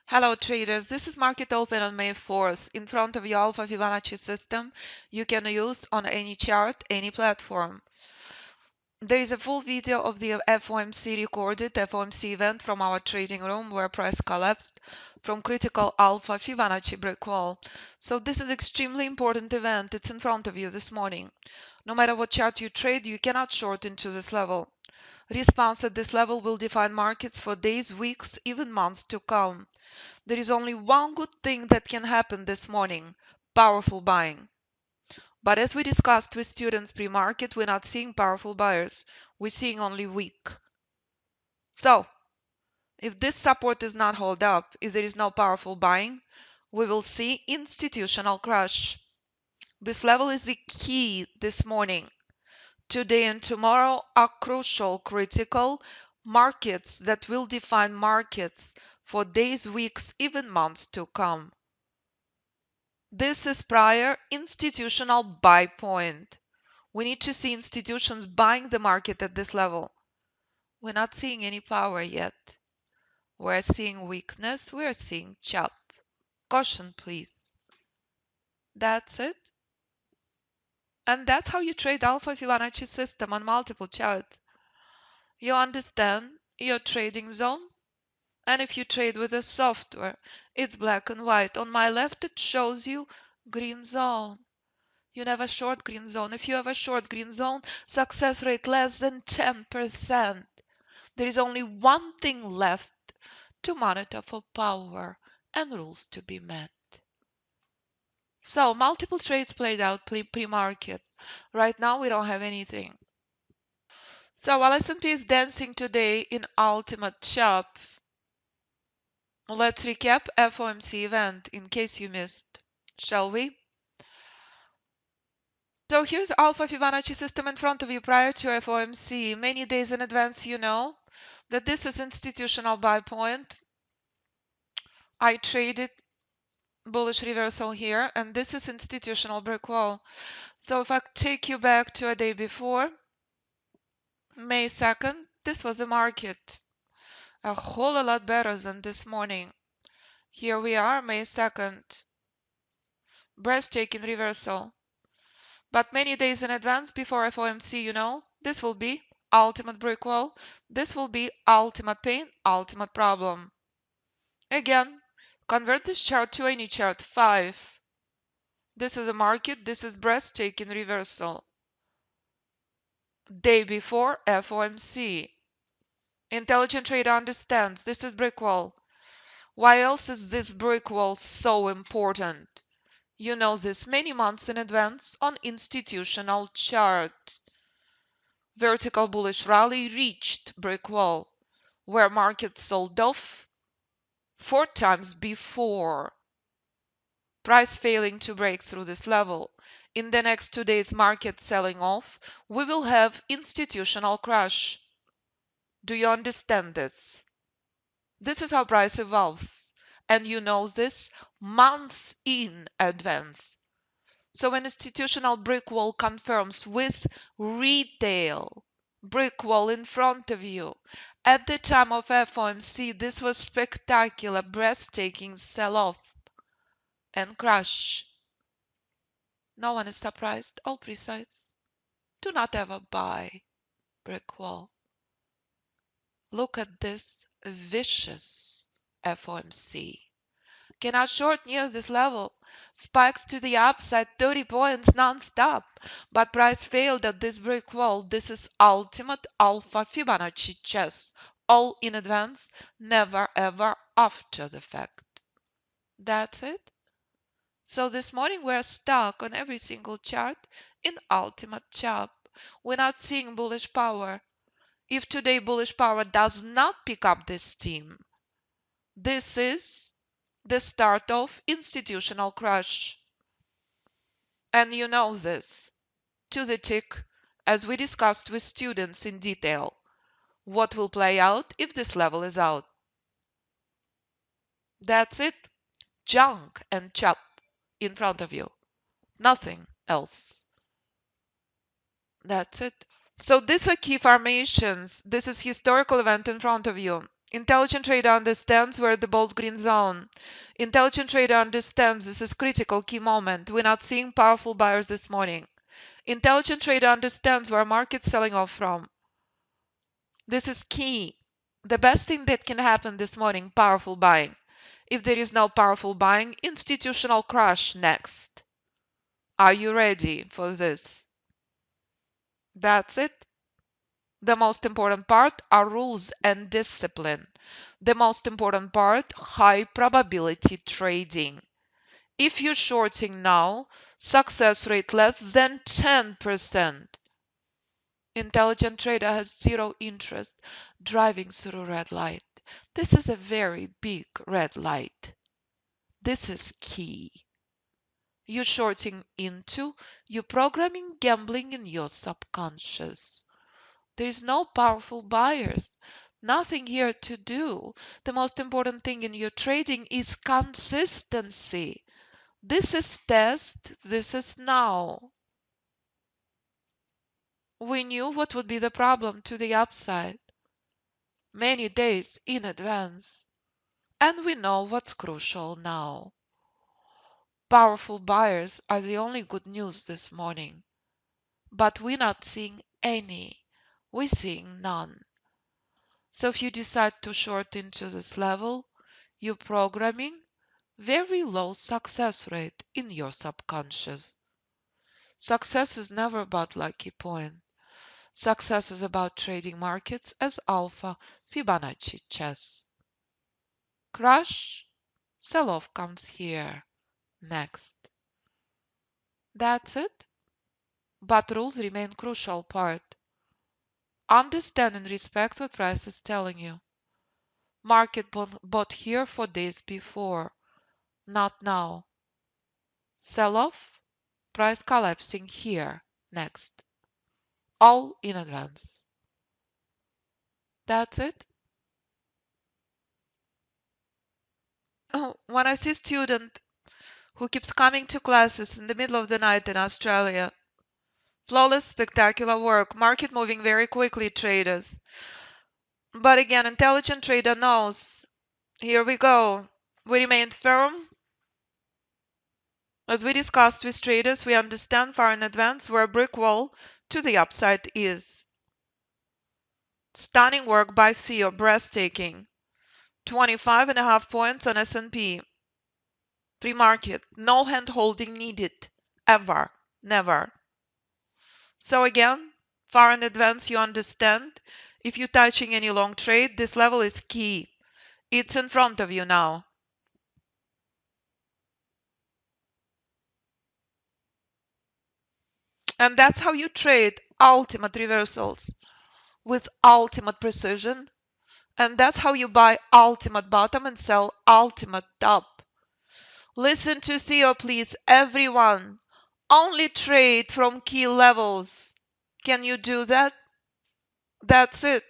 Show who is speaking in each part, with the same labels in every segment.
Speaker 1: Hello traders, this is market open on May 4th. In front of your Alpha Fibonacci system you can use on any chart, any platform. There is a full video of the FOMC recorded FOMC event from our trading room where price collapsed from critical Alpha Fibonacci break wall. So this is extremely important event. It's in front of you this morning. No matter what chart you trade, you cannot short into this level. Response at this level will define markets for days, weeks, even months to come. There is only one good thing that can happen this morning: powerful buying. But as we discussed with students pre-market, we're not seeing powerful buyers. We're seeing only weak. So, if this support does not hold up, if there is no powerful buying, we will see institutional crash. This level is the key this morning. Today and tomorrow are crucial, critical markets that will define markets for days, weeks, even months to come. This is prior institutional buy point. We need to see institutions buying the market at this level. We're not seeing any power yet. We're seeing weakness. We're seeing chop. Caution, please. That's it. And that's how you trade Alpha Fibonacci system on multiple charts. You understand your trading zone. And if you trade with a software, it's black and white. On my left, it shows you green zone. You never short green zone. If you have a short green zone, success rate less than 10%. There is only one thing left to monitor for power and rules to be met. So multiple trades played out pre-market. Right now we don't have anything. So while S&P is dancing today in ultimate chop, let's recap FOMC event in case you missed, shall we? So here's Alpha Fibonacci system in front of you prior to FOMC. Many days in advance you know that this is institutional buy point. I traded bullish reversal here, and this is institutional break wall. So if I take you back to a day before, May 2nd, this was a market. A whole lot better than this morning. Here we are, May 2nd. Breathtaking reversal. But many days in advance before FOMC, you know, this will be ultimate break wall. This will be ultimate pain, ultimate problem. Again, convert this chart to any chart. 5. This is a market. This is breathtaking reversal. Day before FOMC. Intelligent trader understands this is brick wall. Why else is this brick wall so important? You know this many months in advance on institutional chart. Vertical bullish rally reached brick wall, where market sold off 4 times before. Price failing to break through this level. In the next 2 days market selling off, we will have institutional crash. Do you understand this? This is how price evolves, and you know this months in advance. So when institutional brick wall confirms with retail brick wall in front of you, at the time of FOMC, this was spectacular, breathtaking sell-off and crash. No one is surprised, all precise. Do not ever buy brick wall. Look at this vicious FOMC. Cannot short near this level. Spikes to the upside, 30 points non-stop. But price failed at this brick wall. This is ultimate Alpha Fibonacci chess. All in advance, never ever after the fact. That's it. So this morning we're stuck on every single chart in ultimate chop. We're not seeing bullish power. If today bullish power does not pick up this steam, this is the start of institutional crash. And you know this to the tick, as we discussed with students in detail, what will play out if this level is out. That's it. Junk and chop in front of you. Nothing else. That's it. So these are key formations. This is historical event in front of you. Intelligent trader understands where the bold green zone. Intelligent trader understands this is critical key moment. We're not seeing powerful buyers this morning. Intelligent trader understands where market's selling off from. This is key. The best thing that can happen this morning, powerful buying. If there is no powerful buying, institutional crash next. Are you ready for this? That's it. The most important part are rules and discipline. The most important part, high probability trading. If you're shorting now, success rate less than 10%. Intelligent trader has zero interest driving through red light. This is a very big red light. This is key. You're shorting into, you're programming gambling in your subconscious. There is no powerful buyers. Nothing here to do. The most important thing in your trading is consistency. This is test, this is now. We knew what would be the problem to the upside many days in advance. And we know what's crucial now. Powerful buyers are the only good news this morning. But we're not seeing any. We're seeing none. So if you decide to short into this level, you're programming very low success rate in your subconscious. Success is never about lucky point. Success is about trading markets as Alpha Fibonacci chess. Crash, sell-off comes here next. That's it. But rules remain crucial part. Understand and respect what price is telling you. Market bought here for days before, not now. Sell off, price collapsing here next. All in advance. That's it. Oh, when I see student who keeps coming to classes in the middle of the night in Australia, flawless, spectacular work, market moving very quickly, traders. But again, intelligent trader knows. Here we go. We remained firm. As we discussed with traders, we understand far in advance where a brick wall to the upside is. Stunning work by CEO, breathtaking. 25.5 points on S&P. Pre-market, no hand holding needed. Ever. Never. So again, far in advance you understand. If you're touching any long trade, this level is key. It's in front of you now. And that's how you trade ultimate reversals with ultimate precision. And that's how you buy ultimate bottom and sell ultimate top. Listen to CEO, please, everyone. Only trade from key levels. Can you do that? That's it.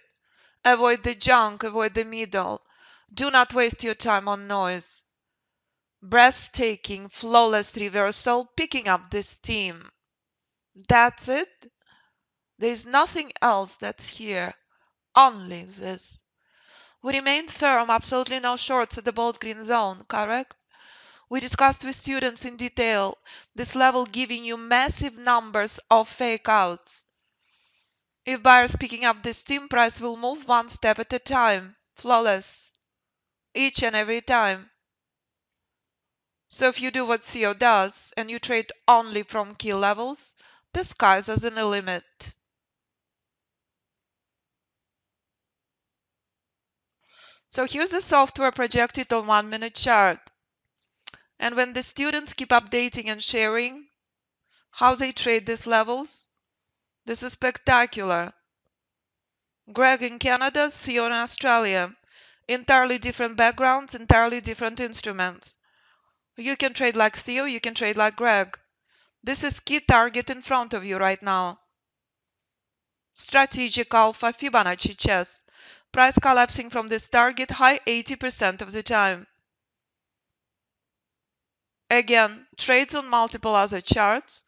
Speaker 1: Avoid the junk, avoid the middle. Do not waste your time on noise. Breathtaking, flawless reversal, picking up the steam. That's it. There is nothing else that's here. Only this. We remained firm, absolutely no shorts at the bold green zone, correct? We discussed with students in detail this level giving you massive numbers of fake outs. If buyers picking up this steam, price will move one step at a time, flawless, each and every time. So if you do what CEO does and you trade only from key levels, the sky's as in the limit. So here's the software projected on 1 minute chart. And when the students keep updating and sharing how they trade these levels, this is spectacular. Greg in Canada, CEO in Australia. Entirely different backgrounds, entirely different instruments. You can trade like Theo, you can trade like Greg. This is key target in front of you right now. Strategic Alpha Fibonacci chess. Price collapsing from this target high 80% of the time. Again, trades on multiple other charts.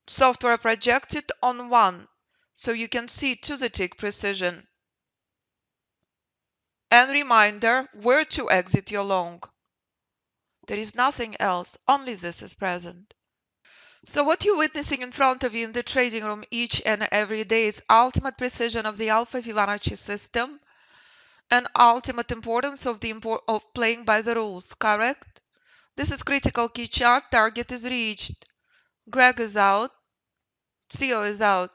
Speaker 1: Software projected on one. so you can see to the tick precision. And reminder where to exit your long. There is nothing else, only this is present. So what you're witnessing in front of you in the trading room each and every day is ultimate precision of the Alpha Fibonacci system and ultimate importance of of playing by the rules, correct? This is critical key chart, target is reached. Greg is out, Theo is out.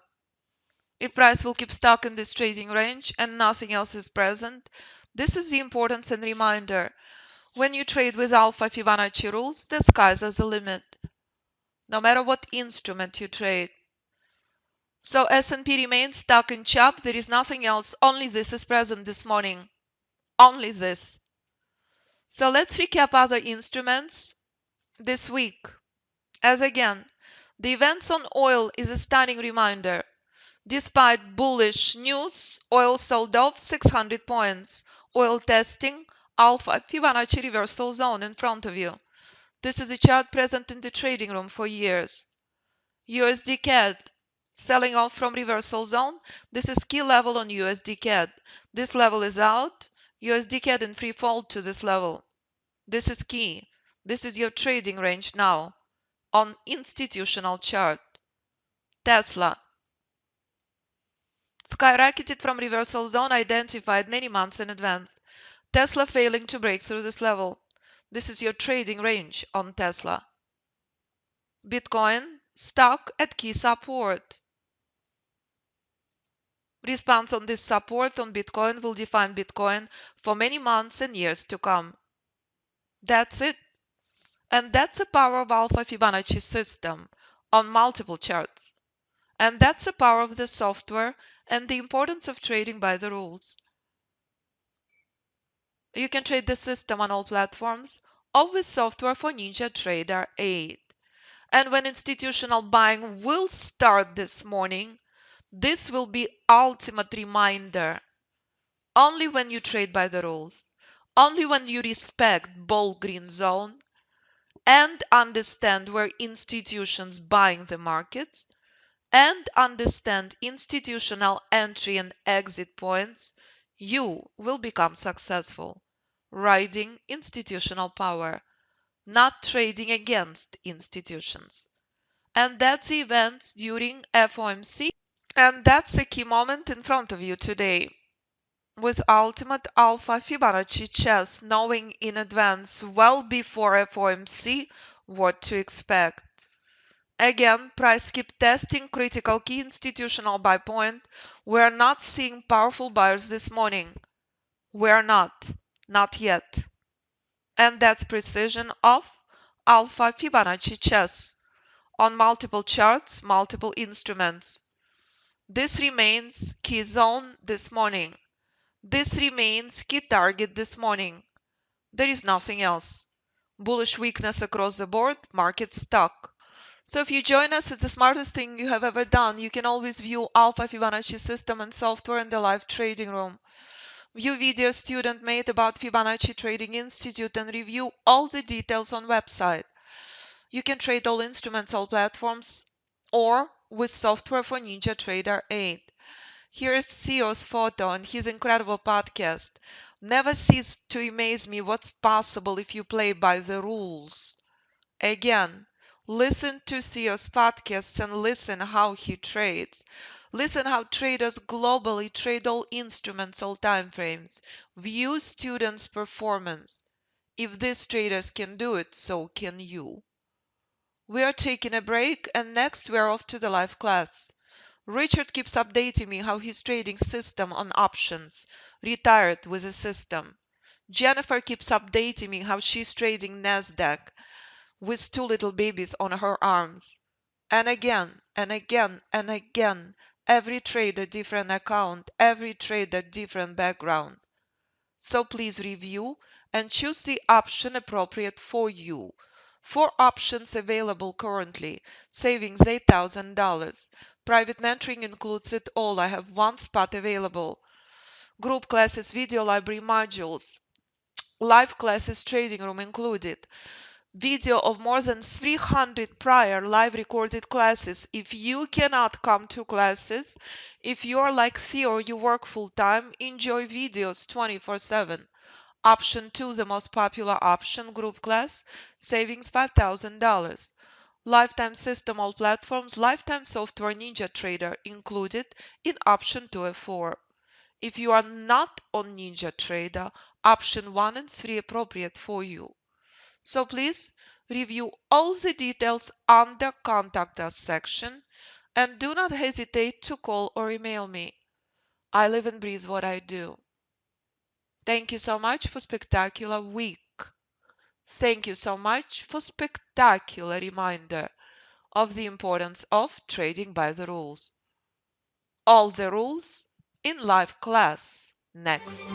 Speaker 1: If price will keep stuck in this trading range and nothing else is present, this is the importance and reminder. When you trade with Alpha Fibonacci rules, the sky's the limit, no matter what instrument you trade. So S&P remains stuck in chop. There is nothing else. Only this is present this morning. Only this. So let's recap other instruments this week. As again, the events on oil is a stunning reminder. Despite bullish news, oil sold off 600 points. Oil testing Alpha Fibonacci reversal zone in front of you. This is a chart present in the trading room for years. USD CAD selling off from reversal zone. This is key level on USD CAD. This level is out. USD CAD in free fall to this level. This is key. This is your trading range now on institutional chart. Tesla skyrocketed from reversal zone identified many months in advance. Tesla failing to break through this level. This is your trading range on Tesla. Bitcoin stuck at key support. Response on this support on Bitcoin will define Bitcoin for many months and years to come. That's it. And that's the power of Alpha Fibonacci system on multiple charts. And that's the power of the software and the importance of trading by the rules. You can trade the system on all platforms or with software for Ninja Trader 8. And when institutional buying will start this morning, this will be ultimate reminder. Only when you trade by the rules, only when you respect bold green zone and understand where institutions buying the markets and understand institutional entry and exit points, you will become successful, riding institutional power, not trading against institutions. And that's the event during FOMC, and that's the key moment in front of you today. With ultimate Alpha Fibonacci chess, knowing in advance well before FOMC what to expect. Again, price keep testing critical key institutional buy point. We're not seeing powerful buyers this morning. We're not yet. And that's precision of Alpha Fibonacci chess on multiple charts, multiple instruments. This remains key zone this morning. This remains key target this morning. There is nothing else. Bullish weakness across the board, market stuck. So if you join us, it's the smartest thing you have ever done. You can always view Alpha Fibonacci system and software in the live trading room. View videos student made about Fibonacci Trading Institute and review all the details on website. You can trade all instruments, all platforms, or with software for Ninja Trader 8. Here is CEO's photo and his incredible podcast. Never cease to amaze me what's possible if you play by the rules. Again, listen to CEO's podcasts and listen how he trades. Listen how traders globally trade all instruments, all time frames. View students' performance. If these traders can do it, so can you. We are taking a break and next we are off to the live class. Richard keeps updating me how he's trading system on options, retired with a system. Jennifer keeps updating me how she's trading NASDAQ with two little babies on her arms. And again, and again, and again, every trader different account, every trader different background. So please review and choose the option appropriate for you. 4 options available currently. Savings $8,000. Private mentoring includes it all. I have 1 spot available. Group classes, video library modules. Live classes, trading room included. video of more than 300 prior live recorded classes. If you cannot come to classes, if you're like Theo, you work full-time, enjoy videos 24/7. Option 2, the most popular option, group class, savings $5,000. Lifetime system, all platforms, lifetime software Ninja Trader included in option 2 and 4. If you are not on Ninja Trader, option 1 and 3 appropriate for you. So please review all the details under Contact Us section and do not hesitate to call or email me. I live and breathe what I do. Thank you so much for spectacular week. Thank you so much for spectacular reminder of the importance of trading by the rules. All the rules in live class next.